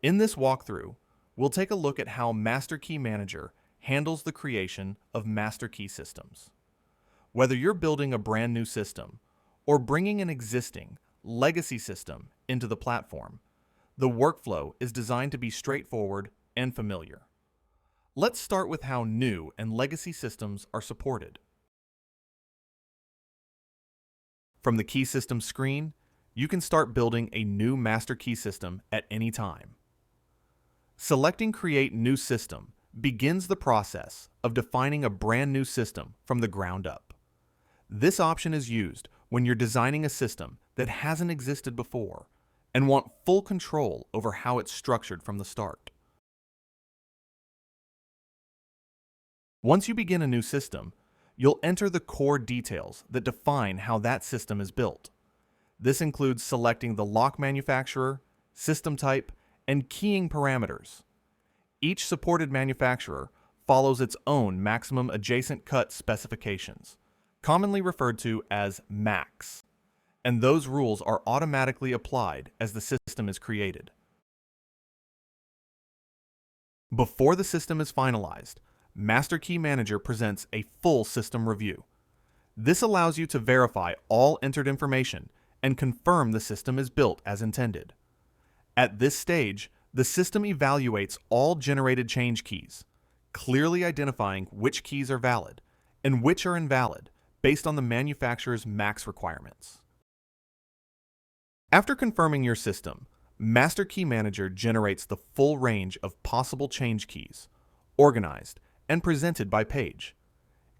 In this walkthrough, we'll take a look at how Master Key Manager handles the creation of master key systems. Whether you're building a brand new system or bringing an existing legacy system into the platform, the workflow is designed to be straightforward and familiar. Let's start with how new and legacy systems are supported. From the Key System screen, you can start building a new master key system at any time. Selecting Create New System begins the process of defining a brand new system from the ground up. This option is used when you're designing a system that hasn't existed before and want full control over how it's structured from the start. Once you begin a new system, you'll enter the core details that define how that system is built. This includes selecting the lock manufacturer, system type, and keying parameters. Each supported manufacturer follows its own maximum adjacent cut specifications, commonly referred to as MAX, and those rules are automatically applied as the system is created. Before the system is finalized, Master Key Manager presents a full system review. This allows you to verify all entered information and confirm the system is built as intended. At this stage, the system evaluates all generated change keys, clearly identifying which keys are valid and which are invalid based on the manufacturer's MAX requirements. After confirming your system, Master Key Manager generates the full range of possible change keys, organized and presented by page.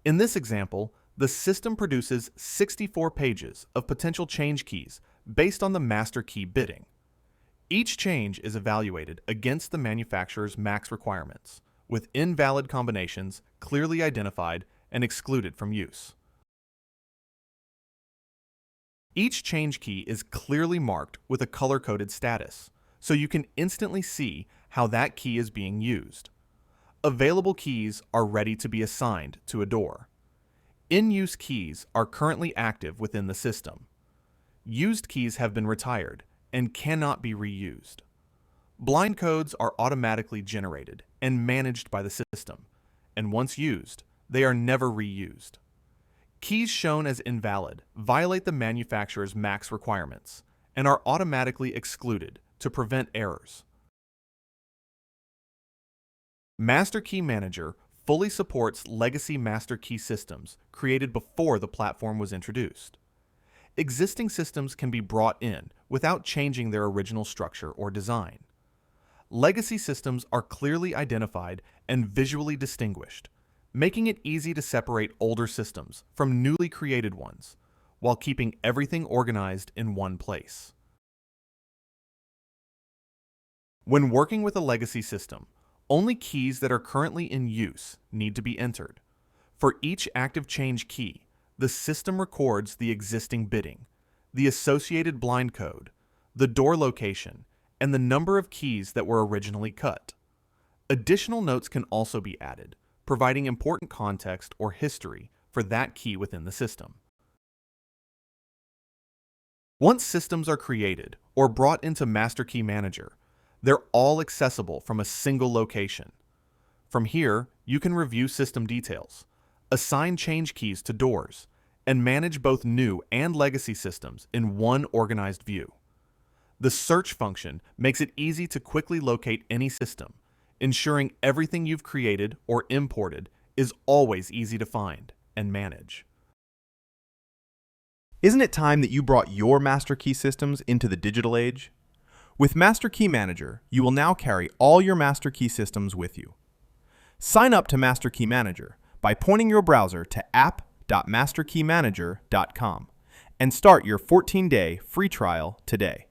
In this example, the system produces 64 pages of potential change keys based on the master key bidding. Each change is evaluated against the manufacturer's MAX requirements, with invalid combinations clearly identified and excluded from use. Each change key is clearly marked with a color-coded status, so you can instantly see how that key is being used. Available keys are ready to be assigned to a door. In-use keys are currently active within the system. Used keys have been retired and cannot be reused. Blind codes are automatically generated and managed by the system, and once used, they are never reused. Keys shown as invalid violate the manufacturer's MAX requirements and are automatically excluded to prevent errors. Master Key Manager fully supports legacy master key systems created before the platform was introduced. Existing systems can be brought in without changing their original structure or design. Legacy systems are clearly identified and visually distinguished, making it easy to separate older systems from newly created ones, while keeping everything organized in one place. When working with a legacy system, only keys that are currently in use need to be entered. For each active change key, the system records the existing bidding, the associated blind code, the door location, and the number of keys that were originally cut. Additional notes can also be added, providing important context or history for that key within the system. Once systems are created or brought into Master Key Manager, they're all accessible from a single location. From here, you can review system details, assign change keys to doors, and manage both new and legacy systems in one organized view. The search function makes it easy to quickly locate any system, ensuring everything you've created or imported is always easy to find and manage. Isn't it time that you brought your master key systems into the digital age? With Master Key Manager, you will now carry all your master key systems with you. Sign up to Master Key Manager by pointing your browser to app.masterkeymanager.com and start your 14-day free trial today.